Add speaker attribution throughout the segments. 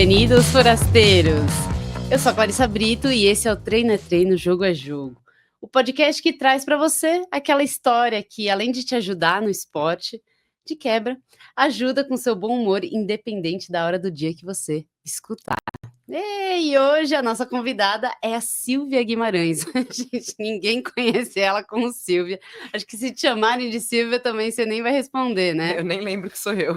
Speaker 1: Bem-vindos, forasteiros! Eu sou a Clarissa Brito e esse é o Treino é Treino, Jogo é Jogo. O podcast que traz para você aquela história que, além de te ajudar no esporte, de quebra, ajuda com seu bom humor, independente da hora do dia que você escutar. E hoje a nossa convidada é a Silvia Guimarães. Gente, ninguém conhece ela como Silvia. Acho que se te chamarem de Silvia também você nem vai responder, né?
Speaker 2: Eu nem lembro que sou eu.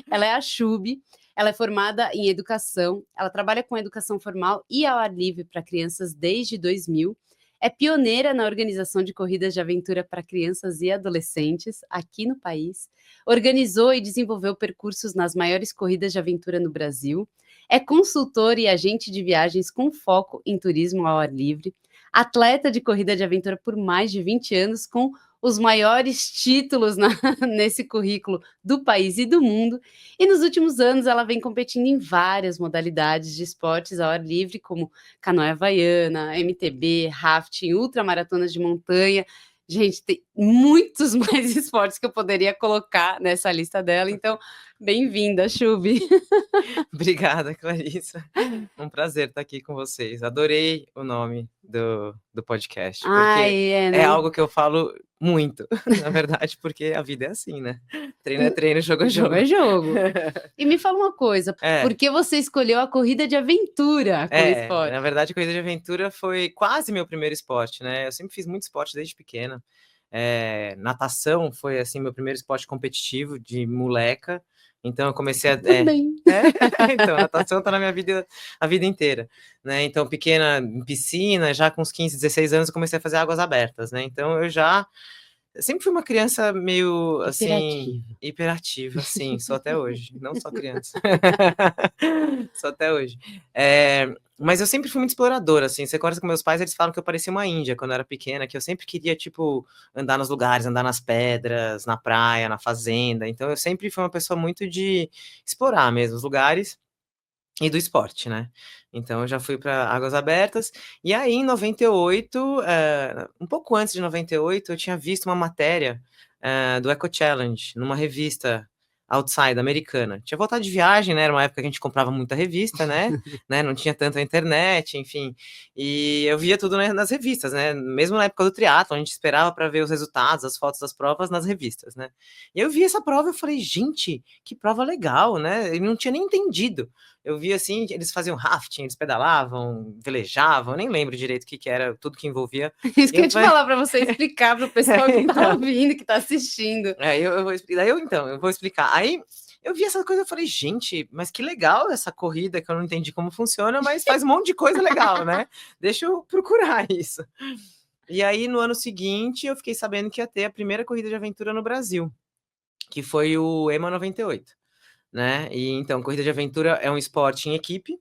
Speaker 1: Ela é a Chubi, ela é formada em educação, ela trabalha com educação formal e ao ar livre para crianças desde 2000, é pioneira na organização de corridas de aventura para crianças e adolescentes aqui no país, organizou e desenvolveu percursos nas maiores corridas de aventura no Brasil, é consultora e agente de viagens com foco em turismo ao ar livre, atleta de corrida de aventura por mais de 20 anos, com os maiores títulos nesse currículo do país e do mundo, e nos últimos anos ela vem competindo em várias modalidades de esportes ao ar livre, como canoa havaiana, MTB, rafting, ultramaratonas de montanha. Gente, tem muitos mais esportes que eu poderia colocar nessa lista dela, então bem-vinda, Chubi.
Speaker 2: Obrigada, Clarissa. Um prazer estar aqui com vocês. Adorei o nome do podcast, porque é algo que eu falo muito, na verdade, porque a vida é assim, né? Treino é treino, jogo é jogo.
Speaker 1: Jogo é jogo. E me fala uma coisa, por que você escolheu a corrida de aventura como esporte?
Speaker 2: Na verdade, a corrida de aventura foi quase meu primeiro esporte, né? Eu sempre fiz muito esporte desde pequena. Natação foi, assim, meu primeiro esporte competitivo de moleca. Então eu comecei a... Então, natação tá na minha vida a vida inteira, né? Então, pequena em piscina, já com uns 15, 16 anos eu comecei a fazer águas abertas, né? Então eu sempre fui uma criança meio, assim, hiperativa, sim, sou até hoje, não só criança. Sou até hoje. Mas eu sempre fui muito exploradora, assim, você conversa com meus pais, eles falam que eu parecia uma índia quando eu era pequena, que eu sempre queria, tipo, andar nos lugares, andar nas pedras, na praia, na fazenda, então eu sempre fui uma pessoa muito de explorar mesmo os lugares e do esporte, né? Então eu já fui para águas abertas, e aí em 98, um pouco antes de 98, eu tinha visto uma matéria do Eco Challenge, numa revista Outside, americana. Tinha voltado de viagem, né? Era uma época que a gente comprava muita revista, né? Não tinha tanta internet, enfim. E eu via tudo nas revistas, né? Mesmo na época do triatlo, a gente esperava para ver os resultados, as fotos das provas nas revistas, né? E eu vi essa prova e falei, gente, que prova legal, né? Eu não tinha nem entendido. Eu vi assim, eles faziam rafting, eles pedalavam, velejavam, eu nem lembro direito o que era, tudo que envolvia.
Speaker 1: Isso que eu ia te falar para você explicar para o pessoal que tá ouvindo, que tá assistindo.
Speaker 2: Eu vou explicar. Aí eu vi essa coisa e falei, gente, mas que legal essa corrida, que eu não entendi como funciona, mas faz um monte de coisa legal, né? Deixa eu procurar isso. E aí, no ano seguinte, eu fiquei sabendo que ia ter a primeira corrida de aventura no Brasil, que foi o EMA 98. Né? E então, corrida de aventura é um esporte em equipe,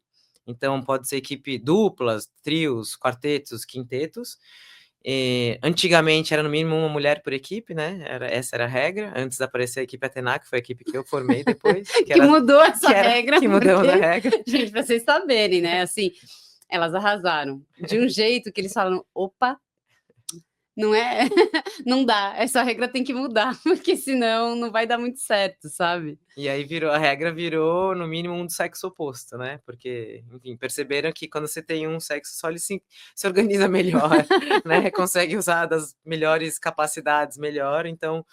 Speaker 2: então pode ser equipe duplas, trios, quartetos, quintetos. Antigamente era no mínimo uma mulher por equipe, né? Essa era a regra, antes de aparecer a equipe Atena, que foi a equipe que eu formei depois.
Speaker 1: Mudou essa regra.
Speaker 2: Que mudou a regra.
Speaker 1: Gente, pra vocês saberem, né? Assim, elas arrasaram de um jeito que eles falam, opa, não é, não dá, essa regra tem que mudar, porque senão não vai dar muito certo, sabe?
Speaker 2: E aí a regra virou, no mínimo, um do sexo oposto, né? Porque, enfim, perceberam que quando você tem um sexo só, ele se organiza melhor, né? Consegue usar das melhores capacidades melhor, então...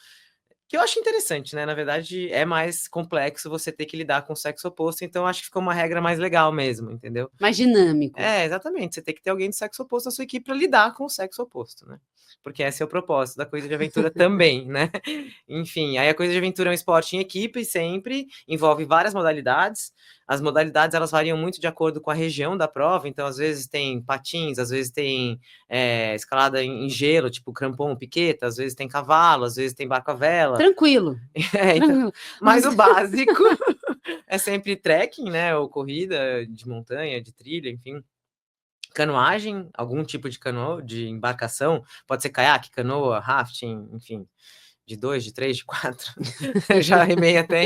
Speaker 2: Que eu acho interessante, né? Na verdade, é mais complexo você ter que lidar com o sexo oposto, então acho que ficou uma regra mais legal mesmo, entendeu?
Speaker 1: Mais dinâmico.
Speaker 2: Exatamente. Você tem que ter alguém do sexo oposto na sua equipe para lidar com o sexo oposto, né? Porque esse é o propósito da corrida de aventura também, né? Enfim, aí a corrida de aventura é um esporte em equipe sempre, envolve várias modalidades. As modalidades, elas variam muito de acordo com a região da prova, então às vezes tem patins, às vezes tem escalada em gelo, tipo crampon, piqueta, às vezes tem cavalo, às vezes tem barco à vela.
Speaker 1: Tranquilo.
Speaker 2: Então, mas o básico é sempre trekking, né? Ou corrida de montanha, de trilha, enfim. Canoagem, algum tipo de canoa, de embarcação, pode ser caiaque, canoa, rafting, enfim, de 2, de 3, de 4. Já remei até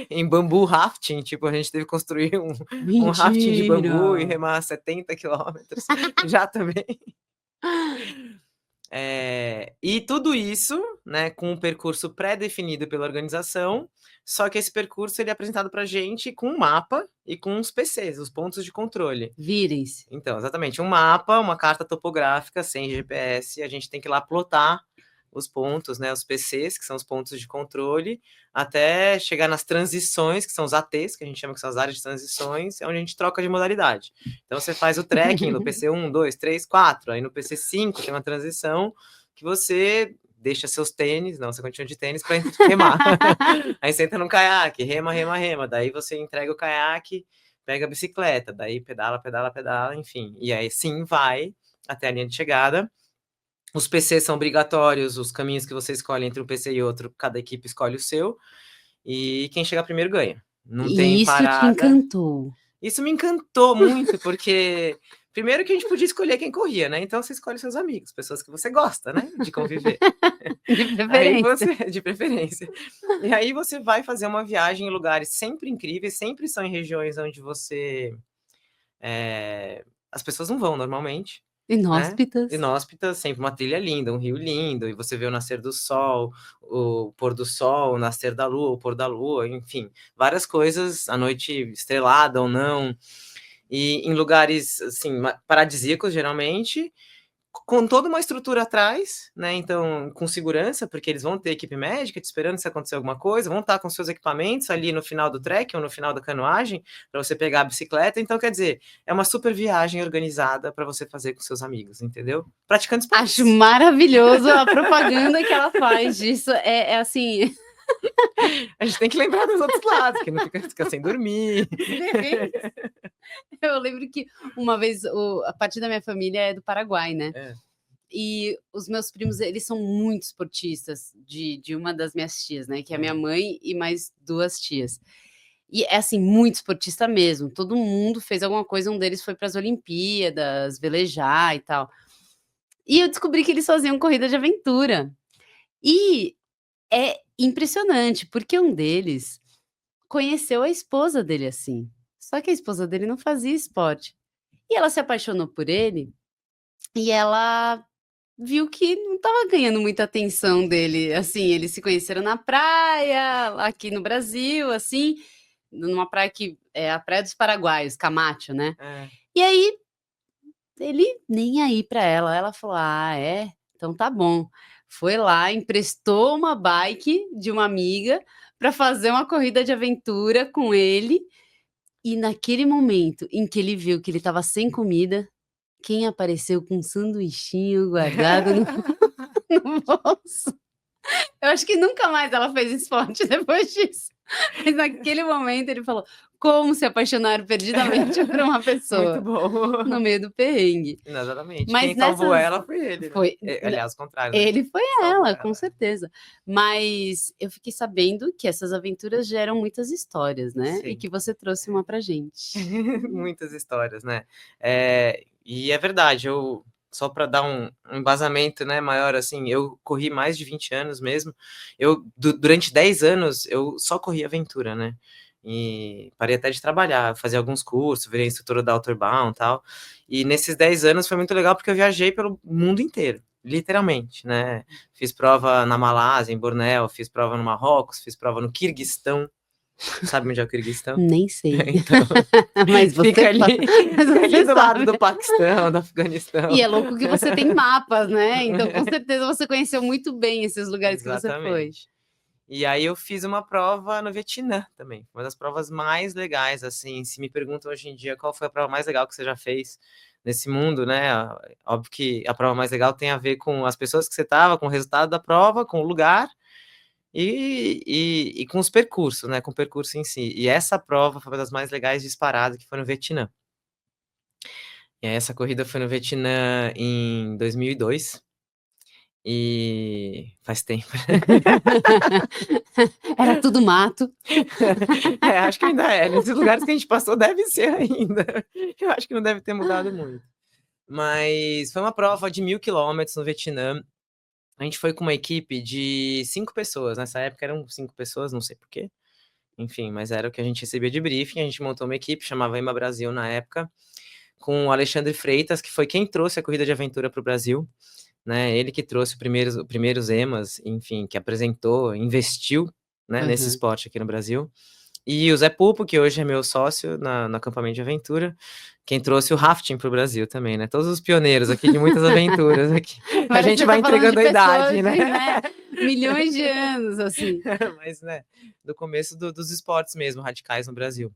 Speaker 2: em bambu rafting, tipo, a gente teve que construir um rafting de bambu e remar 70 quilômetros. Já também. E tudo isso, né, com um percurso pré-definido pela organização, só que esse percurso ele é apresentado para a gente com um mapa e com os PCs, os pontos de controle.
Speaker 1: Virem-se.
Speaker 2: Então, exatamente, um mapa, uma carta topográfica sem GPS, a gente tem que ir lá plotar os pontos, né, os PCs, que são os pontos de controle, até chegar nas transições, que são os ATs, que a gente chama que são as áreas de transições, é onde a gente troca de modalidade. Então, você faz o tracking no PC 1, 2, 3, 4, aí no PC 5 tem uma transição que você deixa seus tênis, não, você continua de tênis para remar. Aí você entra no caiaque, rema, rema, rema, daí você entrega o caiaque, pega a bicicleta, daí pedala, pedala, pedala, enfim. E aí sim vai até a linha de chegada. Os PCs são obrigatórios, os caminhos que você escolhe entre um PC e outro, cada equipe escolhe o seu. E quem chegar primeiro ganha. Não tem
Speaker 1: E isso te
Speaker 2: parada.
Speaker 1: encantou.
Speaker 2: Isso me encantou muito, porque primeiro que a gente podia escolher quem corria, né? Então você escolhe seus amigos, pessoas que você gosta, né? De conviver.
Speaker 1: De preferência.
Speaker 2: De preferência. E aí você vai fazer uma viagem em lugares sempre incríveis, sempre são em regiões onde você... as pessoas não vão normalmente.
Speaker 1: Inóspitas.
Speaker 2: Né? Inóspitas, sempre uma trilha linda, um rio lindo, e você vê o nascer do sol, o pôr do sol, o nascer da lua, o pôr da lua, enfim, várias coisas, a noite estrelada ou não, e em lugares, assim, paradisíacos, geralmente, com toda uma estrutura atrás, né? Então, com segurança, porque eles vão ter equipe médica te esperando se acontecer alguma coisa, vão estar com seus equipamentos ali no final do trek ou no final da canoagem para você pegar a bicicleta. Então, quer dizer, é uma super viagem organizada para você fazer com seus amigos, entendeu? Praticando esportes.
Speaker 1: Acho maravilhoso a propaganda que ela faz disso. É assim.
Speaker 2: A gente tem que lembrar dos outros lados, que não fica sem dormir.
Speaker 1: Eu lembro que uma vez a parte da minha família é do Paraguai, né? E os meus primos, eles são muito esportistas, de uma das minhas tias, né? Que é a minha mãe e mais 2 tias. E é assim, muito esportista mesmo. Todo mundo fez alguma coisa, um deles foi para as Olimpíadas, velejar e tal. E eu descobri que eles faziam corrida de aventura. E é impressionante, porque um deles conheceu a esposa dele assim. Só que a esposa dele não fazia esporte. E ela se apaixonou por ele, e ela viu que não estava ganhando muita atenção dele, assim, eles se conheceram na praia, aqui no Brasil, assim, numa praia que é a Praia dos Paraguaios, Camacho, né. E aí, ele nem aí para ela, ela falou: "Ah, é? Então tá bom". Foi lá, emprestou uma bike de uma amiga para fazer uma corrida de aventura com ele, e naquele momento em que ele viu que ele estava sem comida, quem apareceu com um sanduichinho guardado no no bolso. Eu acho que nunca mais ela fez esporte depois disso. Mas naquele momento ele falou: "Como se apaixonar perdidamente por uma pessoa".
Speaker 2: Muito bom.
Speaker 1: No meio do perrengue.
Speaker 2: Exatamente.
Speaker 1: Mas
Speaker 2: Quem salvou
Speaker 1: nessas
Speaker 2: ela foi ele, né?
Speaker 1: foi
Speaker 2: Aliás, o contrário, né?
Speaker 1: ele foi
Speaker 2: Salvou
Speaker 1: ela,
Speaker 2: ela.
Speaker 1: com certeza. Mas eu fiquei sabendo que essas aventuras geram muitas histórias, né, e
Speaker 2: Sim.
Speaker 1: que você trouxe uma pra gente.
Speaker 2: Muitas histórias, né? E é verdade, eu só para dar um embasamento, né, maior, assim, eu corri mais de 20 anos mesmo. Eu durante 10 anos, eu só corri aventura, né? E parei até de trabalhar, fazia alguns cursos, virei instrutora da Outerbound e tal. E nesses 10 anos foi muito legal, porque eu viajei pelo mundo inteiro, literalmente, né? Fiz prova na Malásia, em Bornéu, fiz prova no Marrocos, fiz prova no Quirguistão. Sabe onde é o Quirguistão?
Speaker 1: Nem sei.
Speaker 2: Então,
Speaker 1: Mas você
Speaker 2: fica ali,
Speaker 1: mas
Speaker 2: fica ali
Speaker 1: você
Speaker 2: do lado
Speaker 1: sabe.
Speaker 2: do Paquistão, do Afeganistão.
Speaker 1: E é louco que você tem mapas, né, então com certeza você conheceu muito bem esses lugares que você foi.
Speaker 2: Exatamente. E aí eu fiz uma prova no Vietnã também, uma das provas mais legais, assim, se me perguntam hoje em dia qual foi a prova mais legal que você já fez nesse mundo, né, óbvio que a prova mais legal tem a ver com as pessoas que você estava, com o resultado da prova, com o lugar e com os percursos, né, com o percurso em si. E essa prova foi uma das mais legais disparado, que foi no Vietnã. E aí essa corrida foi no Vietnã em 2002. E faz tempo.
Speaker 1: Era tudo mato.
Speaker 2: Acho que ainda é. Nesses lugares que a gente passou deve ser ainda. Eu acho que não deve ter mudado muito. Mas foi uma prova de 1.000 quilômetros no Vietnã. A gente foi com uma equipe de 5 pessoas. Nessa época eram 5 pessoas, não sei porquê. Enfim, mas era o que a gente recebia de briefing. A gente montou uma equipe, chamava EMA Brasil na época, com o Alexandre Freitas, que foi quem trouxe a corrida de aventura para o Brasil. né? Ele que trouxe primeiros EMAs, enfim, que apresentou, investiu, né, nesse
Speaker 1: Aham.
Speaker 2: esporte aqui no Brasil. E o Zé Pupo, que hoje é meu sócio no acampamento de aventura, quem trouxe o rafting para o Brasil também, né? Todos os pioneiros aqui de muitas aventuras aqui. A
Speaker 1: Parece que
Speaker 2: gente
Speaker 1: você
Speaker 2: vai
Speaker 1: tá falando de
Speaker 2: entregando a idade,
Speaker 1: pessoas
Speaker 2: né?
Speaker 1: de, né, milhões de anos, assim.
Speaker 2: Mas, né, do começo dos esportes mesmo, radicais no Brasil.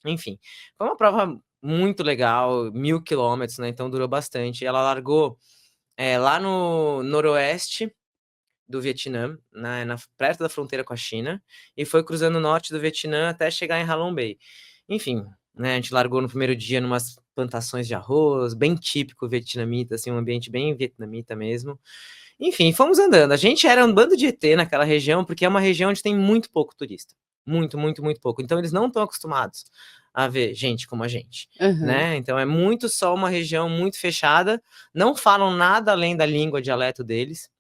Speaker 2: Enfim, foi uma prova muito legal, 1.000 quilômetros, né? Então durou bastante. Ela largou lá no noroeste do Vietnã, perto da fronteira com a China, e foi cruzando o norte do Vietnã até chegar em Halong Bay. Enfim, né, a gente largou no primeiro dia numas plantações de arroz, bem típico vietnamita, assim, um ambiente bem vietnamita mesmo. Enfim, fomos andando. A gente era um bando de ET naquela região, porque é uma região onde tem muito pouco turista. Muito, muito, muito pouco. Então eles não estão acostumados a ver gente como a gente,
Speaker 1: Aham.
Speaker 2: né? Então é muito só uma região muito fechada, não falam nada além da língua dialeto deles,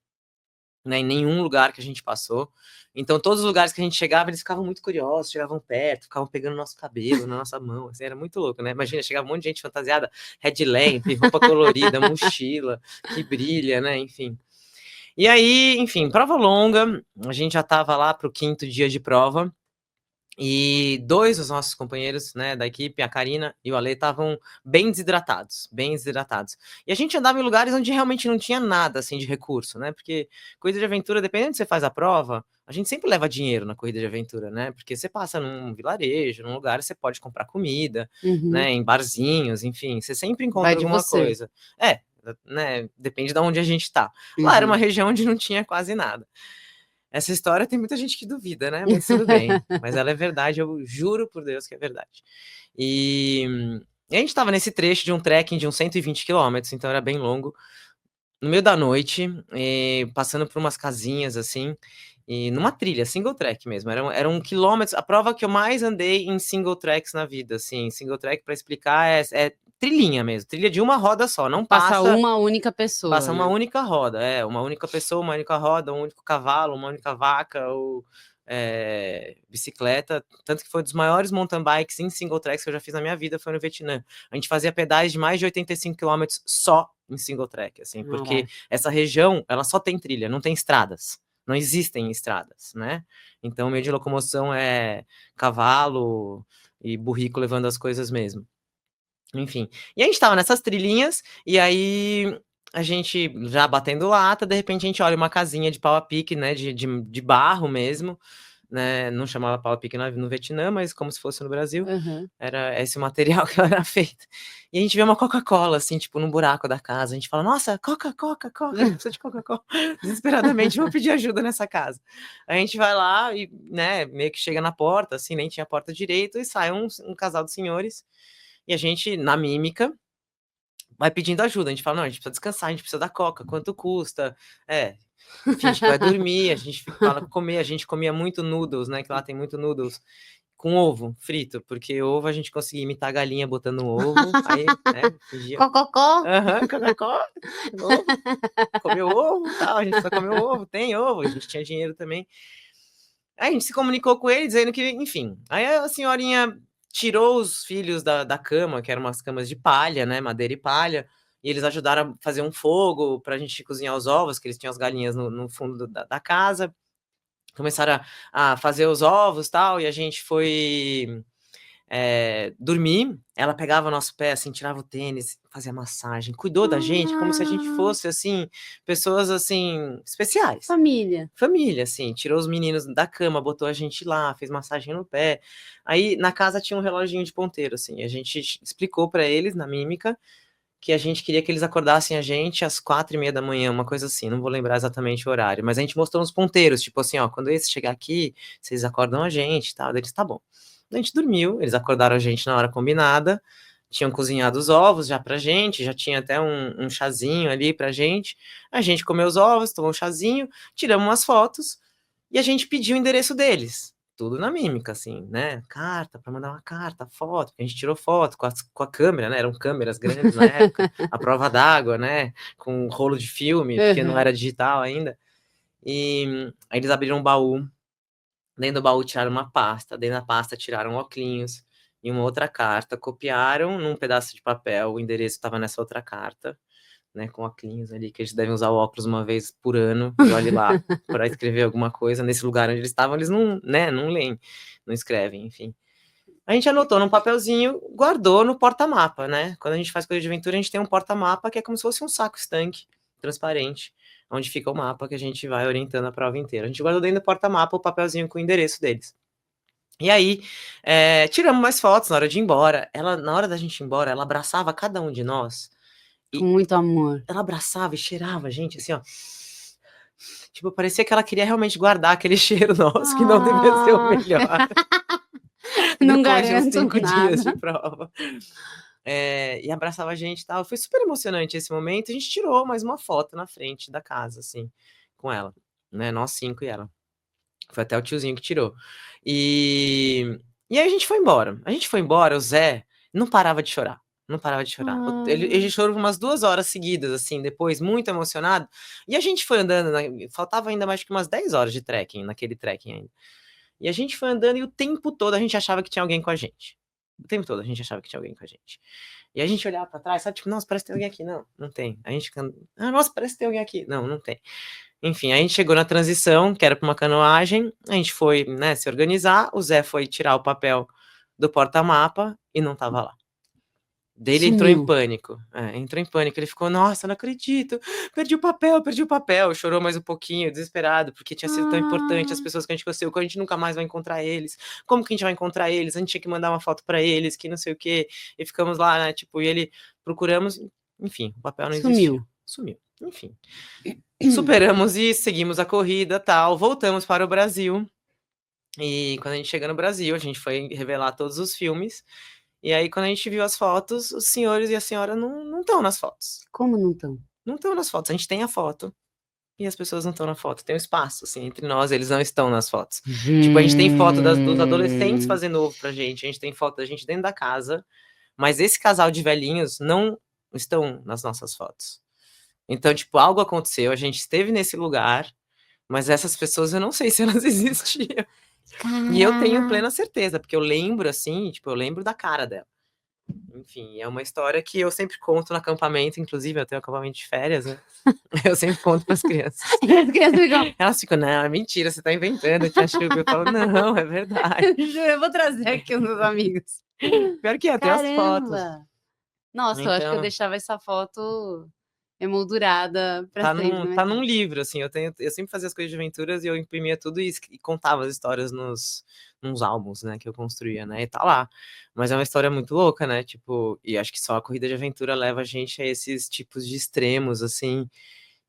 Speaker 2: né, em nenhum lugar que a gente passou. Então, todos os lugares que a gente chegava, eles ficavam muito curiosos, chegavam perto, ficavam pegando nosso cabelo, na nossa mão, assim, era muito louco, né? Imagina, chegava um monte de gente fantasiada, headlamp, roupa colorida, mochila, que brilha, né? Enfim. E aí, enfim, prova longa, a gente já estava lá para o 5º dia de prova, e 2 dos nossos companheiros, né, da equipe, a Karina e o Ale, estavam bem desidratados, bem desidratados. E a gente andava em lugares onde realmente não tinha nada, assim, de recurso, né, porque corrida de aventura, dependendo de você faz a prova, a gente sempre leva dinheiro na corrida de aventura, né, porque você passa num vilarejo, num lugar, você pode comprar comida,
Speaker 1: Uhum.
Speaker 2: né, em barzinhos, enfim, você sempre
Speaker 1: Vai
Speaker 2: encontra
Speaker 1: de
Speaker 2: alguma
Speaker 1: você.
Speaker 2: coisa. É, né, depende de onde a gente tá. Lá era uma
Speaker 1: Uhum.
Speaker 2: região onde não tinha quase nada. Essa história tem muita gente que duvida, né, mas tudo bem. Mas ela é verdade, eu juro por Deus que é verdade. E a gente estava nesse trecho de um trekking de uns 120 quilômetros, então era bem longo, no meio da noite, passando por umas casinhas, assim, e numa trilha, single track mesmo, eram quilômetros, a prova que eu mais andei em single tracks na vida, assim, single track, para explicar, é trilhinha mesmo, trilha de uma roda só, não
Speaker 1: Passa
Speaker 2: passa.
Speaker 1: uma única pessoa,
Speaker 2: Passa uma
Speaker 1: né?
Speaker 2: única roda, uma única pessoa, uma única roda, um único cavalo, uma única vaca ou bicicleta. Tanto que foi um dos maiores mountain bikes em single tracks que eu já fiz na minha vida, foi no Vietnã. A gente fazia pedais de mais de 85 quilômetros só em single track, assim, porque
Speaker 1: Caraca.
Speaker 2: essa região, ela só tem trilha, não tem estradas. Não existem estradas, né? Então o meio de locomoção é cavalo e burrico levando as coisas mesmo. Enfim. E a gente estava nessas trilhinhas, e aí a gente já batendo lata, de repente a gente olha uma casinha de pau a pique, né, de barro mesmo, né, não chamava pau a pique no Vietnã, mas como se fosse no Brasil,
Speaker 1: Aham.
Speaker 2: era esse o material que ela era feita. E a gente vê uma Coca-Cola, assim, tipo, no buraco da casa, a gente fala: "Nossa, Coca, Coca, Coca, a gente precisa de Coca-Cola", desesperadamente, vamos pedir ajuda nessa casa. A gente vai lá e, né, meio que chega na porta, assim, nem tinha porta direito, e sai um casal de senhores, e a gente, na mímica, vai pedindo ajuda. A gente fala: "Não, a gente precisa descansar, a gente precisa da coca, quanto custa?". Finge que vai dormir, a gente fala comer, a gente comia muito noodles, né, que lá tem muito noodles, com ovo frito, porque ovo a gente conseguia imitar a galinha botando um ovo, aí, né, fingia.
Speaker 1: Cococó.
Speaker 2: Aham, Coca-Cola, ovo, comeu ovo, tal, a gente precisa comer ovo, tem ovo, a gente tinha dinheiro também. Aí a gente se comunicou com ele dizendo que, enfim, aí a senhorinha tirou os filhos da cama, que eram umas camas de palha, né, madeira e palha, e eles ajudaram a fazer um fogo pra gente cozinhar os ovos, que eles tinham as galinhas no fundo da casa. Começaram a fazer os ovos, tal, e a gente foi dormir. Ela pegava nosso pé, assim, tirava o tênis, fazia massagem, cuidou da gente como se a gente
Speaker 1: Ah,
Speaker 2: fosse, assim, pessoas, assim, especiais.
Speaker 1: família.
Speaker 2: Família, assim, tirou os meninos da cama, botou a gente lá, fez massagem no pé. Aí na casa tinha um reloginho de ponteiro, assim, a gente explicou pra eles na mímica que a gente queria que eles acordassem a gente às 4h30 da manhã, uma coisa assim, não vou lembrar exatamente o horário, mas a gente mostrou uns ponteiros, tipo assim, ó, quando esse chegar aqui, vocês acordam a gente, tá? Daí eles, tá bom. A gente dormiu, eles acordaram a gente na hora combinada, tinham cozinhado os ovos já pra gente, já tinha até um chazinho ali pra gente. A gente comeu os ovos, tomou um chazinho, tiramos umas fotos e a gente pediu o endereço deles. Tudo na mímica, assim, né? Carta, pra mandar uma carta, foto, porque a gente tirou foto com a câmera, né? Eram câmeras grandes na época, a prova d'água, né? Com um rolo de filme, porque não
Speaker 1: Aham.
Speaker 2: era digital ainda. E aí eles abriram um baú, dentro do baú tiraram uma pasta, dentro da pasta tiraram óculinhos e uma outra carta, copiaram num pedaço de papel, o endereço estava nessa outra carta, né, com óculos ali, que eles devem usar o óculos uma vez por ano, e olhe lá, para escrever alguma coisa nesse lugar onde eles estavam, eles não, né, não leem, não escrevem, enfim. A gente anotou num papelzinho, guardou no porta-mapa, né? Quando a gente faz coisa de aventura, a gente tem um porta-mapa que é como se fosse um saco estanque, transparente, onde fica o mapa que a gente vai orientando a prova inteira. A gente guardou dentro do porta-mapa o papelzinho com o endereço deles. E aí, tiramos mais fotos na hora de ir embora. Ela, na hora da gente ir embora, ela abraçava cada um de nós.
Speaker 1: Com muito amor.
Speaker 2: Ela abraçava e cheirava a gente, assim, ó. Tipo, parecia que ela queria realmente guardar aquele cheiro nosso, que não devia ser o melhor.
Speaker 1: Não
Speaker 2: Depois de uns
Speaker 1: garanto
Speaker 2: 5 dias de
Speaker 1: nada.
Speaker 2: prova. E abraçava a gente e tal. Foi super emocionante esse momento. A gente tirou mais uma foto na frente da casa, assim, com ela, né? Nós 5 e ela. Foi até o tiozinho que tirou. E aí a gente foi embora. A gente foi embora, o Zé não parava de chorar. Não parava de chorar. Ele chorou umas 2 horas seguidas, assim, depois, muito emocionado. E a gente foi andando, faltava ainda mais que umas 10 horas de trekking, naquele trekking ainda. E a gente foi andando e o tempo todo a gente achava que tinha alguém com a gente. O tempo todo a gente achava que tinha alguém com a gente. E a gente olhava pra trás, sabe? Tipo, nossa, parece que tem alguém aqui. Não, não tem. A gente fica, nossa, parece que tem alguém aqui. Não, não tem. Enfim, a gente chegou na transição, que era pra uma canoagem. A gente foi, né, se organizar. O Zé foi tirar o papel do porta-mapa e não tava lá. Dele entrou em
Speaker 1: Sumiu.
Speaker 2: pânico. Entrou em pânico. Ele ficou, nossa, não acredito. Perdi o papel, perdi o papel. Chorou mais um pouquinho, desesperado, porque tinha sido tão importante. As pessoas que a gente conheceu, que a gente nunca mais vai encontrar eles. Como que a gente vai encontrar eles? A gente tinha que mandar uma foto pra eles, que não sei o quê. E ficamos lá, né? Tipo, e ele procuramos. Enfim, o papel não existiu. Sumiu. Enfim. Superamos e seguimos a corrida, tal. Voltamos para o Brasil. E quando a gente chega no Brasil, a gente foi revelar todos os filmes. E aí, quando a gente viu as fotos, os senhores e a senhora não estão nas fotos.
Speaker 1: Como não estão?
Speaker 2: Não estão nas fotos. A gente tem a foto e as pessoas não estão na foto. Tem um espaço, assim, entre nós, eles não estão nas fotos. Tipo, a gente tem foto dos adolescentes fazendo ovo pra gente, a gente tem foto da gente dentro da casa, mas esse casal de velhinhos não estão nas nossas fotos. Então, tipo, algo aconteceu, a gente esteve nesse lugar, mas essas pessoas eu não sei se elas existiam. E eu tenho plena certeza, porque eu lembro, assim, tipo, eu lembro da cara dela. Enfim, é uma história que eu sempre conto no acampamento, inclusive eu tenho acampamento de férias, né? Eu sempre conto para as crianças. Elas ficam, não, é mentira, você tá inventando, tia Chuva. Eu falo, não, é verdade.
Speaker 1: Eu vou trazer aqui os meus amigos.
Speaker 2: Pior que é, tem as fotos.
Speaker 1: Nossa, eu acho que eu deixava essa foto emoldurada pra sempre.
Speaker 2: Tá num livro, assim, eu sempre fazia as coisas de aventuras e eu imprimia tudo e contava as histórias nos álbuns, né, que eu construía, né, e tá lá. Mas é uma história muito louca, né, tipo, e acho que só a corrida de aventura leva a gente a esses tipos de extremos, assim,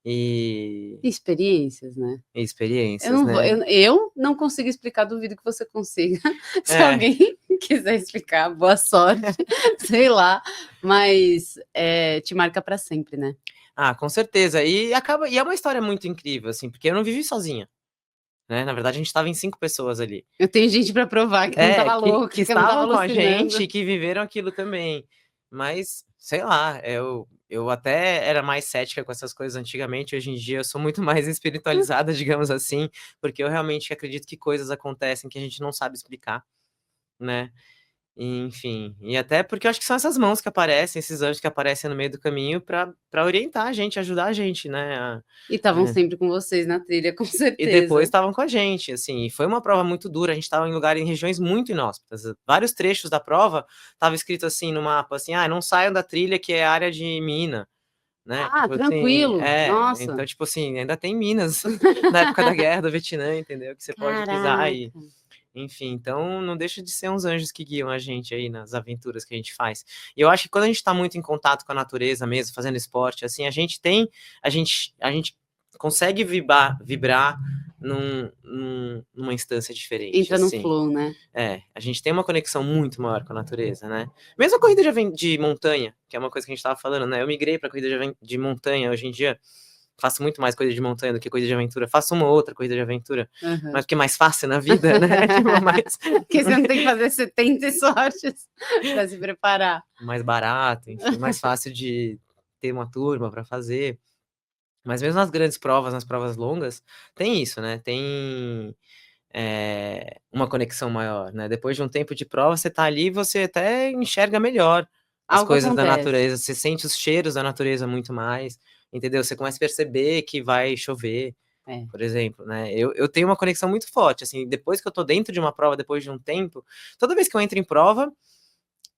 Speaker 2: e
Speaker 1: experiências, né?
Speaker 2: Experiências,
Speaker 1: Eu não consigo explicar, duvido que você consiga. Se alguém quiser explicar, boa sorte, sei lá, mas te marca pra sempre, né?
Speaker 2: Ah, com certeza. E é uma história muito incrível, assim, porque eu não vivi sozinha, né? Na verdade, a gente tava em 5 pessoas ali.
Speaker 1: Eu tenho gente pra provar que não tava louca,
Speaker 2: que
Speaker 1: eu não tava
Speaker 2: estavam com a
Speaker 1: alucinando.
Speaker 2: gente e que viveram aquilo também. Mas, sei lá, eu até era mais cética com essas coisas antigamente. Hoje em dia eu sou muito mais espiritualizada, digamos assim, porque eu realmente acredito que coisas acontecem que a gente não sabe explicar, né? Enfim, e até porque eu acho que são essas mãos que aparecem, esses anjos que aparecem no meio do caminho pra orientar a gente, ajudar a gente, né?
Speaker 1: E estavam sempre com vocês na trilha, com certeza.
Speaker 2: E depois estavam com a gente, assim, e foi uma prova muito dura, a gente estava em regiões muito inóspitas. Vários trechos da prova estava escrito assim no mapa, assim, não saiam da trilha que é área de mina, né?
Speaker 1: Ah,
Speaker 2: tipo,
Speaker 1: tranquilo.
Speaker 2: Assim,
Speaker 1: Nossa.
Speaker 2: Então, tipo assim, ainda tem minas na época da guerra do Vietnã, entendeu? Que você pode pisar e... Enfim, então não deixa de ser uns anjos que guiam a gente aí nas aventuras que a gente faz. E eu acho que quando a gente tá muito em contato com a natureza mesmo, fazendo esporte, assim, a gente consegue vibrar numa instância diferente.
Speaker 1: Entra no
Speaker 2: assim.
Speaker 1: flow, né?
Speaker 2: A gente tem uma conexão muito maior com a natureza, né? Mesmo a corrida de montanha, que é uma coisa que a gente tava falando, né? Eu migrei pra corrida de montanha hoje em dia. Faço muito mais coisa de montanha do que coisa de aventura. Faço uma ou outra coisa de aventura, mas porque é mais fácil na vida, né?
Speaker 1: Porque você não tem que fazer 70 sortes para se preparar.
Speaker 2: Mais barato, enfim, mais fácil de ter uma turma para fazer. Mas mesmo nas grandes provas, nas provas longas, tem isso, né? Tem uma conexão maior, né? Depois de um tempo de prova, você tá ali e você até enxerga melhor as
Speaker 1: Algo
Speaker 2: coisas da
Speaker 1: acontece.
Speaker 2: natureza, você sente os cheiros da natureza muito mais, entendeu? Você começa a perceber que vai chover,
Speaker 1: É.
Speaker 2: por exemplo, né? Eu tenho uma conexão muito forte, assim, depois que eu tô dentro de uma prova, depois de um tempo, toda vez que eu entro em prova,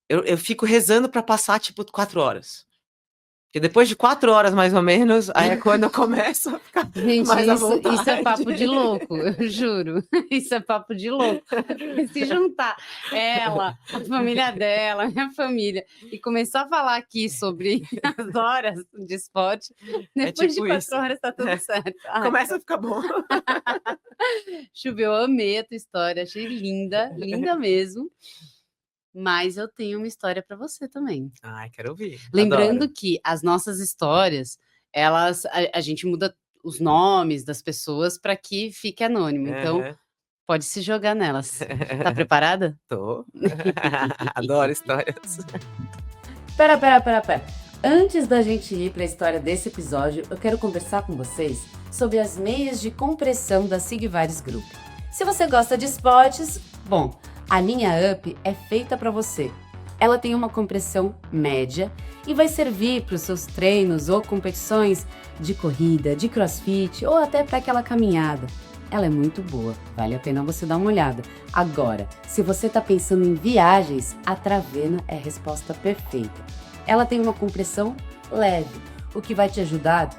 Speaker 2: eu fico rezando pra passar, tipo, 4 horas. Porque depois de 4 horas, mais ou menos, aí é quando eu começo a ficar
Speaker 1: Gente,
Speaker 2: mais à
Speaker 1: isso é
Speaker 2: vontade.
Speaker 1: papo de louco, eu juro. Isso é papo de louco. Porque se juntar ela, a família dela, a minha família, e começar a falar aqui sobre as horas de esporte,
Speaker 2: É
Speaker 1: depois de
Speaker 2: tipo
Speaker 1: 4
Speaker 2: isso.
Speaker 1: horas tá tudo certo. Ai,
Speaker 2: Começa a ficar bom.
Speaker 1: Chuva, eu amei a tua história, achei linda, linda mesmo. Mas eu tenho uma história para você também.
Speaker 2: Ai, quero ouvir.
Speaker 1: Lembrando
Speaker 2: Adoro.
Speaker 1: que as nossas histórias, elas a gente muda os nomes das pessoas para que fique anônimo, então
Speaker 2: Aham.
Speaker 1: pode se jogar nelas. Tá preparada?
Speaker 2: Tô. Adoro histórias.
Speaker 1: Pera. Antes da gente ir para a história desse episódio, eu quero conversar com vocês sobre as meias de compressão da Sigvaris Group. Se você gosta de esportes, bom, a linha Up é feita para você. Ela tem uma compressão média e vai servir para os seus treinos ou competições de corrida, de crossfit ou até para aquela caminhada. Ela é muito boa, vale a pena você dar uma olhada. Agora, se você está pensando em viagens, a Travena é a resposta perfeita. Ela tem uma compressão leve, o que vai te ajudar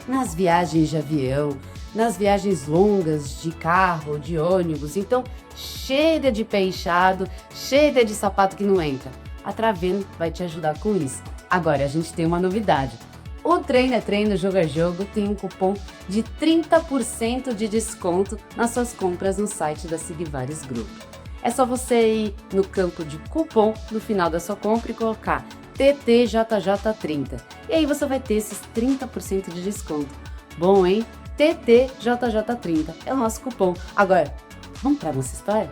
Speaker 1: nas viagens de avião, nas viagens longas de carro, de ônibus. Então, chega de pé inchado, chega de sapato que não entra. A Travena vai te ajudar com isso. Agora, a gente tem uma novidade. O Treino é Treino, Jogo é Jogo tem um cupom de 30% de desconto nas suas compras no site da Sigvaris Group. É só você ir no campo de cupom no final da sua compra e colocar TTJJ30. E aí você vai ter esses 30% de desconto. Bom, hein? TTJJ30 é o nosso cupom. Agora, vamos para nossa história?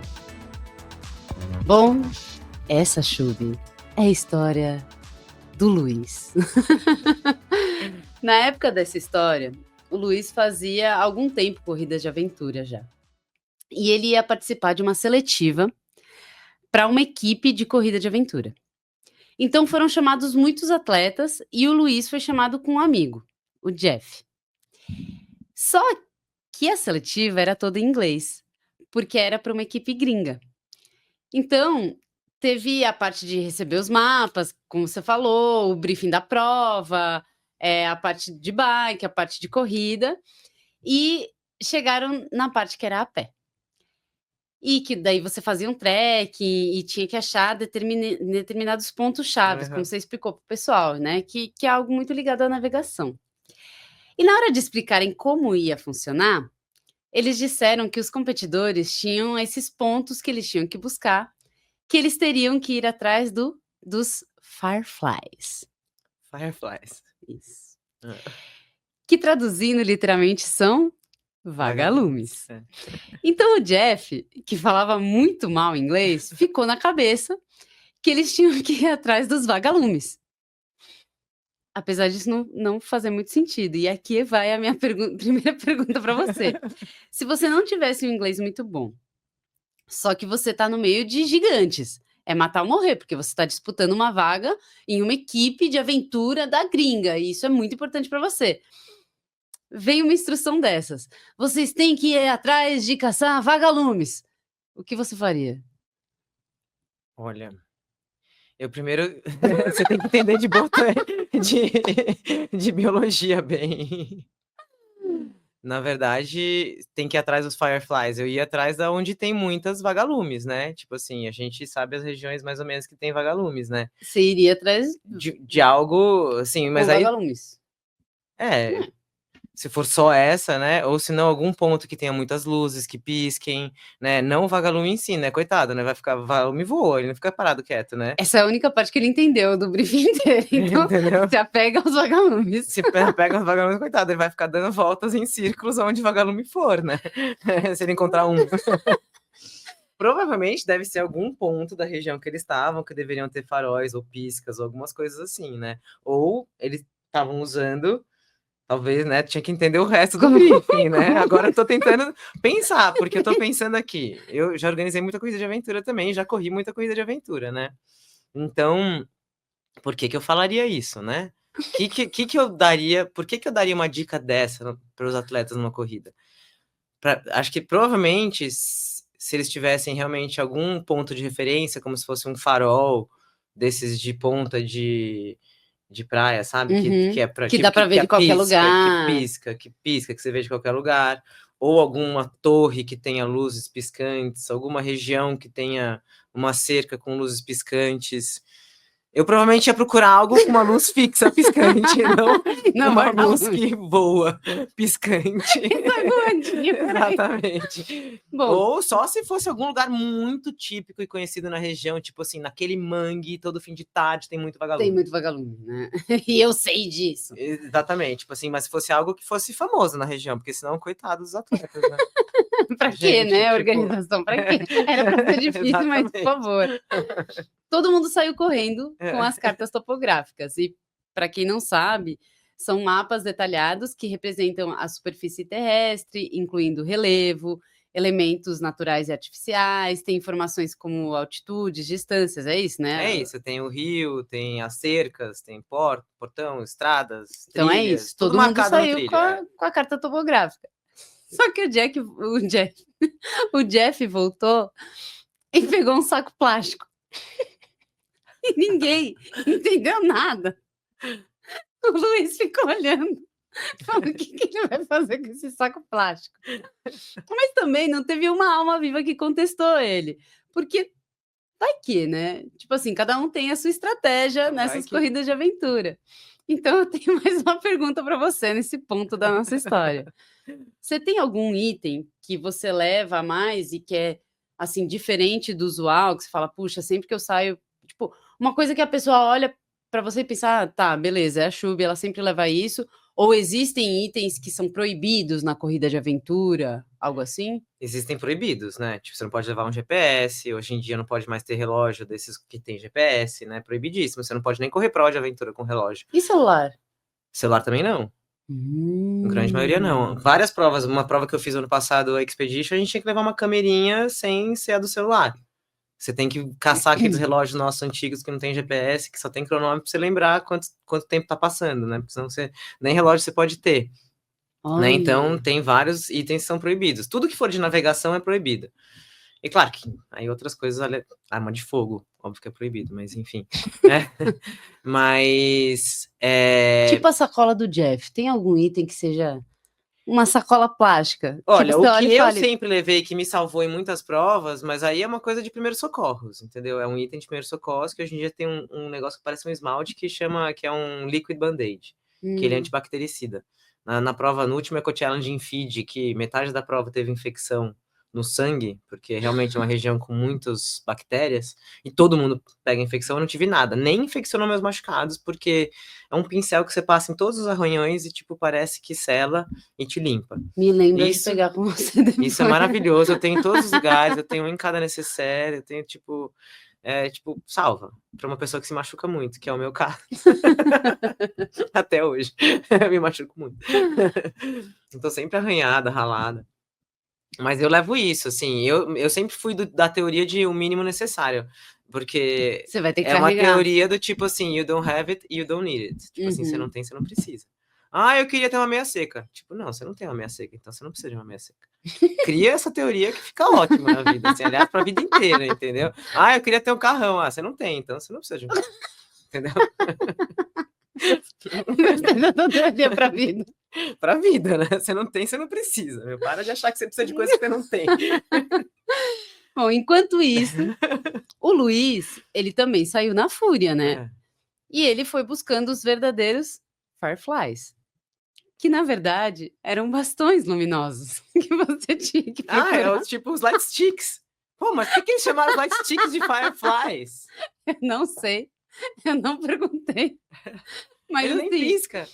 Speaker 1: Bom, essa, Chubi, é a história do Luiz. Na época dessa história, o Luiz fazia algum tempo corridas de aventura já. E ele ia participar de uma seletiva para uma equipe de corrida de aventura. Então foram chamados muitos atletas e o Luiz foi chamado com um amigo, o Jeff. Só que a seletiva era toda em inglês, porque era para uma equipe gringa. Então, teve a parte de receber os mapas, como você falou, o briefing da prova, a parte de bike, a parte de corrida, e chegaram na parte que era a pé. E que daí você fazia um trekking e tinha que achar determinados pontos chaves, como
Speaker 2: Aham.
Speaker 1: você explicou para o pessoal, né, que é algo muito ligado à navegação. E na hora de explicarem como ia funcionar, eles disseram que os competidores tinham esses pontos que eles tinham que buscar, que eles teriam que ir atrás dos Fireflies.
Speaker 2: Fireflies.
Speaker 1: Isso.
Speaker 2: Hã.
Speaker 1: Que traduzindo literalmente são vagalumes.
Speaker 2: É.
Speaker 1: Então o Jeff, que falava muito mal inglês, ficou na cabeça que eles tinham que ir atrás dos vagalumes. Apesar disso não fazer muito sentido. E aqui vai a minha primeira pergunta para você. Se você não tivesse um inglês muito bom, só que você está no meio de gigantes, é matar ou morrer, porque você está disputando uma vaga em uma equipe de aventura da gringa, e isso é muito importante para você. Vem uma instrução dessas. Vocês têm que ir atrás de caçar vagalumes. O que você faria?
Speaker 2: Olha, eu primeiro você tem que entender de biologia bem. Na verdade, tem que ir atrás dos Fireflies. Eu ia atrás da onde tem muitas vagalumes, né, tipo assim, a gente sabe as regiões mais ou menos que tem vagalumes, né.
Speaker 1: Você iria atrás
Speaker 2: De algo, assim,
Speaker 1: com
Speaker 2: mas aí
Speaker 1: vagalumes.
Speaker 2: é,
Speaker 1: É.
Speaker 2: se for só essa, né, ou se não algum ponto que tenha muitas luzes, que pisquem, né, não o vagalume em si, né, coitado, né, vai ficar o vagalume voa, ele não fica parado quieto, né.
Speaker 1: Essa é a única parte que ele entendeu do briefing inteiro, então
Speaker 2: Entendeu?
Speaker 1: se apega aos vagalumes.
Speaker 2: Se pega os vagalumes, coitado, ele vai ficar dando voltas em círculos onde vagalume for, né, se ele encontrar um. Provavelmente deve ser algum ponto da região que eles estavam, que deveriam ter faróis ou piscas ou algumas coisas assim, né. Ou eles estavam usando, talvez, né, tinha que entender o resto do briefing, né. Agora eu tô tentando pensar, porque eu tô pensando aqui, eu já organizei muita corrida de aventura também, já corri muita corrida de aventura, né. Então, por que que eu falaria isso, né? Que eu daria, por que que eu daria uma dica dessa para os atletas numa corrida? Acho que provavelmente, se eles tivessem realmente algum ponto de referência, como se fosse um farol desses de ponta de praia, sabe? Que é para
Speaker 1: Que dá pra ver de qualquer lugar.
Speaker 2: que pisca, que você vê de qualquer lugar, ou alguma torre que tenha luzes piscantes, alguma região que tenha uma cerca com luzes piscantes. Eu provavelmente ia procurar algo com uma luz fixa piscante, não
Speaker 1: Não
Speaker 2: uma
Speaker 1: vai dar
Speaker 2: luz
Speaker 1: longe.
Speaker 2: que voa piscante.
Speaker 1: Sai voandinho por aí.
Speaker 2: Exatamente.
Speaker 1: Bom,
Speaker 2: Ou só se fosse algum lugar muito típico e conhecido na região, tipo assim, naquele mangue, todo fim de tarde tem muito
Speaker 1: tem
Speaker 2: vagalume.
Speaker 1: muito vagalume, né? E eu sei disso.
Speaker 2: Exatamente, tipo assim, mas se fosse algo que fosse famoso na região, porque senão, coitado dos atletas, né?
Speaker 1: Pra quê,
Speaker 2: Gente,
Speaker 1: né?
Speaker 2: tipo,
Speaker 1: Organização, pra quê? Era pra ser difícil, mas por
Speaker 2: exatamente.
Speaker 1: favor. Todo mundo saiu correndo com
Speaker 2: É.
Speaker 1: as cartas topográficas. E, para quem não sabe, são mapas detalhados que representam a superfície terrestre, incluindo relevo, elementos naturais e artificiais, tem informações como altitudes, distâncias, é isso,
Speaker 2: É
Speaker 1: né?
Speaker 2: isso, tem o rio, tem as cercas, tem portão, estradas,
Speaker 1: Então é
Speaker 2: trilhas,
Speaker 1: isso,
Speaker 2: tudo
Speaker 1: todo mundo
Speaker 2: marcado no
Speaker 1: saiu com
Speaker 2: trilho. É.
Speaker 1: a carta topográfica. Só que o Jeff voltou e pegou um saco plástico. E ninguém entendeu nada. O Luiz ficou olhando, falando: o que, que ele vai fazer com esse saco plástico? Mas também não teve uma alma viva que contestou ele, porque vai que, né? Tipo assim, cada um tem a sua estratégia
Speaker 2: Vai
Speaker 1: nessas
Speaker 2: que.
Speaker 1: corridas de aventura. Então eu tenho mais uma pergunta para você nesse ponto da nossa história. Você tem algum item que você leva a mais e que é, assim, diferente do usual, que você fala: "Puxa, sempre que eu saio", tipo, uma coisa que a pessoa olha pra você e pensa: "Ah, tá, beleza, é a Chub, ela sempre leva isso", ou existem itens que são proibidos na corrida de aventura, algo assim?
Speaker 2: Existem proibidos, né? Tipo, você não pode levar um GPS, hoje em dia não pode mais ter relógio desses que tem GPS, né? Proibidíssimo. Você não pode nem correr prova de aventura com relógio.
Speaker 1: E celular?
Speaker 2: Celular também não. Grande maioria não. Várias provas, uma prova que eu fiz ano passado, a Expedition, a gente tinha que levar uma camerinha sem ser a do celular. Você tem que caçar aqueles relógios nossos antigos que não tem GPS, que só tem cronômetro pra você lembrar quanto tempo tá passando, né? Porque senão você nem relógio você pode ter, né? Então
Speaker 1: Olha.
Speaker 2: tem vários itens que são proibidos. Tudo que for de navegação é proibido. E claro que aí outras coisas, olha, arma de fogo, óbvio que é proibido, mas enfim, né? Mas
Speaker 1: Tipo a sacola do Jeff, tem algum item que seja uma sacola plástica? Tipo,
Speaker 2: olha,
Speaker 1: você
Speaker 2: o
Speaker 1: olha
Speaker 2: que
Speaker 1: e
Speaker 2: eu
Speaker 1: fale:
Speaker 2: sempre levei que me salvou em muitas provas, mas aí é uma coisa de primeiros socorros, entendeu? É um item de primeiros socorros que hoje em dia tem um negócio que parece um esmalte que é um liquid band-aid, que ele é antibactericida. Na prova, no último Eco Challenge em Fiji, que metade da prova teve infecção no sangue, porque realmente é uma região com muitas bactérias, e todo mundo pega infecção, eu não tive nada, nem infeccionou meus machucados, porque é um pincel que você passa em todos os arranhões e, tipo, parece que sela e te limpa.
Speaker 1: "Me lembra de
Speaker 2: Isso
Speaker 1: pegar com você depois".
Speaker 2: isso é maravilhoso, eu tenho em todos os lugares, eu tenho um em cada necessaire, eu tenho, tipo, salva para uma pessoa que se machuca muito, que é o meu caso. Até hoje, eu me machuco muito. Eu tô sempre arranhada, ralada. Mas eu levo isso, assim, eu sempre fui da teoria de o mínimo necessário, porque
Speaker 1: Você vai ter que
Speaker 2: é uma
Speaker 1: carregar.
Speaker 2: teoria do tipo assim, you don't have it, you don't need it. Tipo assim, você não tem, você não precisa. Ah, eu queria ter uma meia seca. Tipo, não, você não tem uma meia seca, então você não precisa de uma meia seca. Cria essa teoria que fica ótima na vida, assim, aliás, pra vida inteira, entendeu? Ah, eu queria ter um carrão. Ah, você não tem, então você não precisa de um carro, entendeu?
Speaker 1: Gostei da teoria pra vida.
Speaker 2: Pra vida, né? Você não tem, você não precisa. Meu, para de achar que você precisa de coisa que você não tem.
Speaker 1: Bom, enquanto isso, o Luiz, ele também saiu na fúria, né?
Speaker 2: É.
Speaker 1: E ele foi buscando os verdadeiros Fireflies, que na verdade eram bastões luminosos que você tinha que
Speaker 2: Ah,
Speaker 1: procurar.
Speaker 2: tipo os light sticks. Pô, mas por que eles chamaram os light sticks de fireflies?
Speaker 1: Eu não sei, eu não perguntei, mas
Speaker 2: Ele nem
Speaker 1: assim,
Speaker 2: pisca.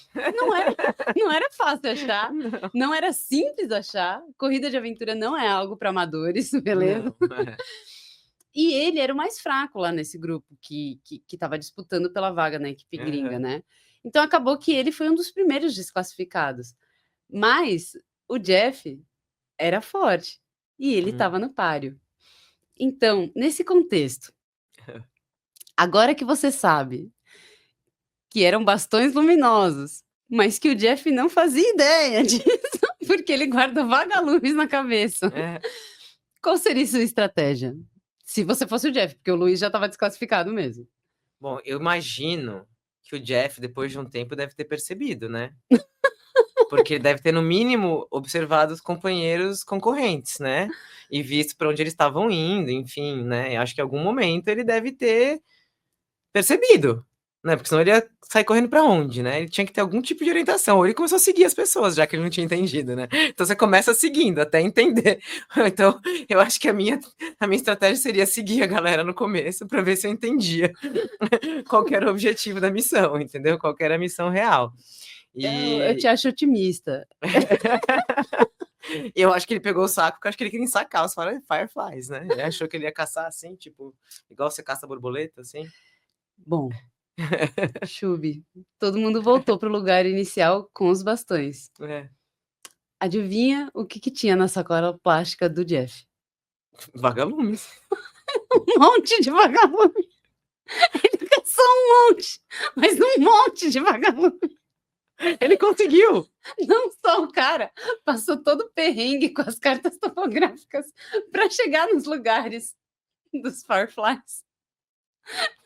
Speaker 1: não era fácil achar,
Speaker 2: Não,
Speaker 1: não era simples achar. Corrida de aventura não é algo para amadores, beleza?
Speaker 2: não. É.
Speaker 1: E ele era o mais fraco lá nesse grupo que estava disputando pela vaga na equipe gringa,
Speaker 2: Aham.
Speaker 1: né? Então acabou que ele foi um dos primeiros desclassificados. Mas o Jeff era forte e ele
Speaker 2: Hum.
Speaker 1: estava no páreo. Então, nesse contexto, agora que você sabe que eram bastões luminosos, mas que o Jeff não fazia ideia disso, porque ele guarda vagalumes na cabeça.
Speaker 2: É.
Speaker 1: Qual seria sua estratégia? Se você fosse o Jeff, porque o Luiz já estava desclassificado mesmo.
Speaker 2: Bom, eu imagino que o Jeff, depois de um tempo, deve ter percebido, né? Porque ele deve ter, no mínimo, observado os companheiros concorrentes, né? E visto para onde eles estavam indo, enfim, né? Acho que em algum momento ele deve ter percebido, né? Porque senão ele ia sair correndo para onde, né? Ele tinha que ter algum tipo de orientação. Ou ele começou a seguir as pessoas, já que ele não tinha entendido, né? Então você começa seguindo até entender. Então, eu acho que a minha estratégia seria seguir a galera no começo para ver se eu entendia qual que era o objetivo da missão, entendeu? Qual que era a missão real.
Speaker 1: Eu te acho otimista.
Speaker 2: Eu acho que ele pegou o saco, porque eu acho que ele queria sacar os Fireflies, né? Ele achou que ele ia caçar assim, tipo, igual você caça borboleta, assim.
Speaker 1: Bom, Chubi, todo mundo voltou pro lugar inicial com os bastões.
Speaker 2: É.
Speaker 1: Adivinha o que tinha na sacola plástica do Jeff?
Speaker 2: Vagalumes.
Speaker 1: Um monte de vagalume. Ele caçou um monte, mas um monte de vagalume.
Speaker 2: Ele conseguiu!
Speaker 1: Não só o cara passou todo o perrengue com as cartas topográficas para chegar nos lugares dos Fireflies,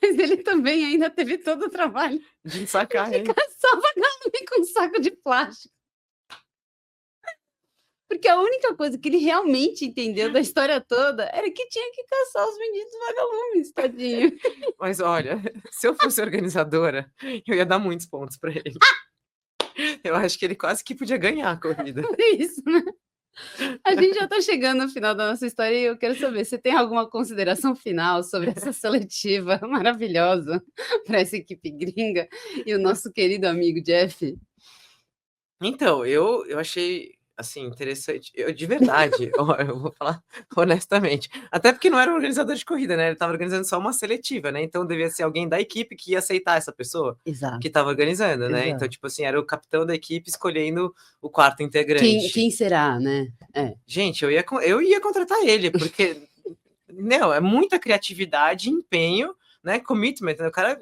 Speaker 1: mas ele também ainda teve todo o trabalho
Speaker 2: de sacar
Speaker 1: de caçar vagalume com um saco de plástico. Porque a única coisa que ele realmente entendeu da história toda era que tinha que caçar os benditos vagalumes, tadinho.
Speaker 2: Mas olha, se eu fosse organizadora, eu ia dar muitos pontos para ele. Eu acho que ele quase que podia ganhar a corrida.
Speaker 1: Isso, né? A gente já está chegando no final da nossa história e eu quero saber, você tem alguma consideração final sobre essa seletiva maravilhosa para essa equipe gringa e o nosso querido amigo Jeff?
Speaker 2: Então, eu achei, assim, interessante. Eu, de verdade, ó, eu vou falar honestamente. Até porque não era um organizador de corrida, né? Ele estava organizando só uma seletiva, né? Então devia ser alguém da equipe que ia aceitar essa pessoa
Speaker 1: Exato.
Speaker 2: que estava organizando, né?
Speaker 1: Exato.
Speaker 2: Então, tipo assim, era o capitão da equipe escolhendo o quarto integrante.
Speaker 1: Quem será, né?
Speaker 2: Gente, eu ia contratar ele, porque não, é muita criatividade, empenho, né? Commitment, né? O cara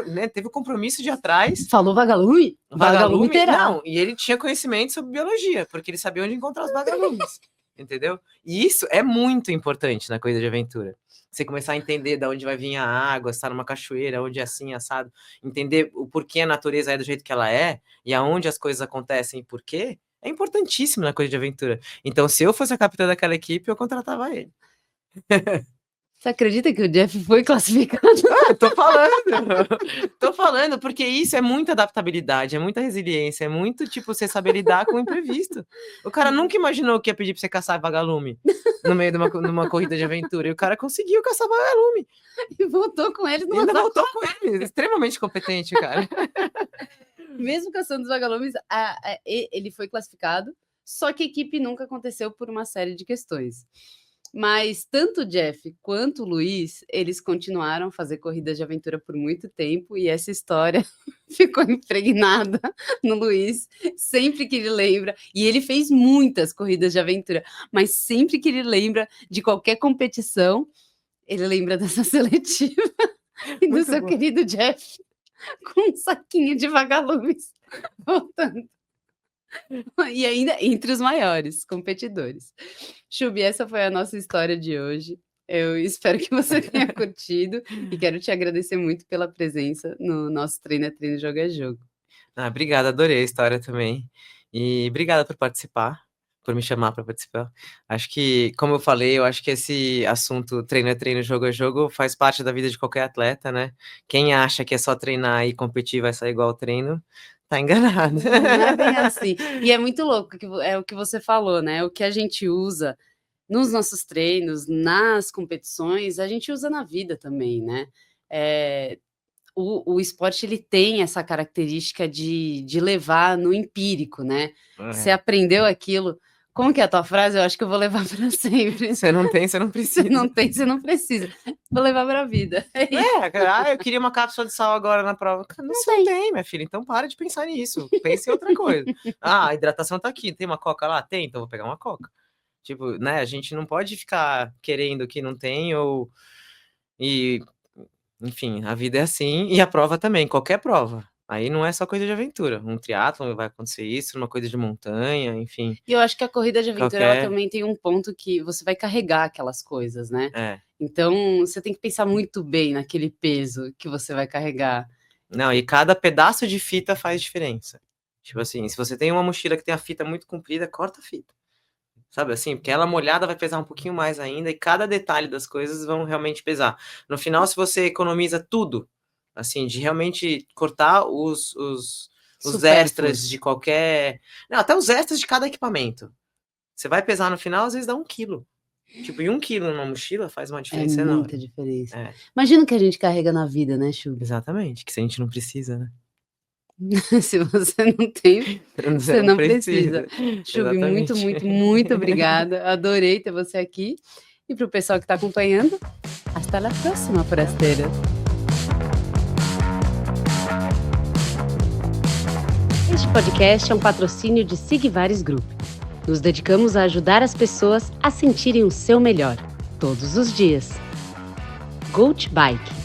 Speaker 2: né, teve o compromisso de ir atrás.
Speaker 1: Falou vagalume? Vagalume terá.
Speaker 2: Não, e ele tinha conhecimento sobre biologia, porque ele sabia onde encontrar os vagalumes, entendeu? E isso é muito importante na corrida de aventura. Você começar a entender de onde vai vir a água, se está numa cachoeira, onde é assim, assado, entender o porquê a natureza é do jeito que ela é, e aonde as coisas acontecem e por quê, é importantíssimo na corrida de aventura. Então, se eu fosse a capitã daquela equipe, eu contratava ele.
Speaker 1: Você acredita que o Jeff foi classificado?
Speaker 2: Tô falando, porque isso é muita adaptabilidade, é muita resiliência, é muito, tipo, você saber lidar com o imprevisto. O cara nunca imaginou que ia pedir pra você caçar vagalume no meio de uma corrida de aventura, e o cara conseguiu caçar vagalume.
Speaker 1: E voltou com ele.
Speaker 2: Ainda voltou com ele, extremamente competente, cara.
Speaker 1: Mesmo caçando os vagalumes, ele foi classificado, só que a equipe nunca aconteceu por uma série de questões. Mas tanto o Jeff quanto o Luiz, eles continuaram a fazer corridas de aventura por muito tempo e essa história ficou impregnada no Luiz, sempre que ele lembra, e ele fez muitas corridas de aventura, mas sempre que ele lembra de qualquer competição, ele lembra dessa seletiva e do seu querido Jeff com um saquinho de vagalumes voltando. E ainda entre os maiores competidores. Chubi, essa foi a nossa história de hoje. Eu espero que você tenha curtido e quero te agradecer muito pela presença no nosso Treino é Treino, Jogo é Jogo.
Speaker 2: Obrigado, adorei a história também. E obrigada por participar, por me chamar para participar. Acho que, como eu falei, eu acho que esse assunto treino é treino, jogo é jogo, faz parte da vida de qualquer atleta, né? Quem acha que é só treinar e competir vai sair igual ao treino, tá enganado.
Speaker 1: Não é bem assim. E é muito louco, que é o que você falou, né? O que a gente usa nos nossos treinos, nas competições, a gente usa na vida também, né? O esporte, ele tem essa característica de levar no empírico, né? Você aprendeu aquilo. Como que é a tua frase? Eu acho que eu vou levar para sempre.
Speaker 2: Você não tem, você não precisa.
Speaker 1: Você não tem, você não precisa. Vou levar para a vida.
Speaker 2: Eu queria uma cápsula de sal agora na prova. Não tem, minha filha, então para de pensar nisso. Pense em outra coisa. A hidratação tá aqui, tem uma coca lá? Tem, então vou pegar uma coca. Tipo, né, a gente não pode ficar querendo que não tem enfim, a vida é assim e a prova também, qualquer prova. Aí não é só coisa de aventura. Um triatlon vai acontecer isso, uma coisa de montanha, enfim.
Speaker 1: E eu acho que a corrida de aventura, ela
Speaker 2: Qualquer...
Speaker 1: também tem um ponto que você vai carregar aquelas coisas, né?
Speaker 2: É.
Speaker 1: Então, você tem que pensar muito bem naquele peso que você vai carregar.
Speaker 2: Não, e cada pedaço de fita faz diferença. Tipo assim, se você tem uma mochila que tem a fita muito comprida, corta a fita. Sabe assim? Porque ela molhada vai pesar um pouquinho mais ainda e cada detalhe das coisas vão realmente pesar. No final, se você economiza tudo, assim, de realmente cortar os extras de qualquer... Não, até os extras de cada equipamento. Você vai pesar no final, às vezes dá 1 quilo. Tipo, e 1 quilo numa mochila faz uma diferença enorme.
Speaker 1: Muita diferença. Imagina o que a gente carrega na vida, né, Chubi?
Speaker 2: Exatamente, que se a gente não precisa, né?
Speaker 1: Se você não tem, você não precisa. Chubi, muito, muito, muito obrigada. Adorei ter você aqui. E para o pessoal que está acompanhando, hasta la próxima, forasteira. Este podcast é um patrocínio de Sigvaris Group. Nos dedicamos a ajudar as pessoas a sentirem o seu melhor, todos os dias. Goat Bike.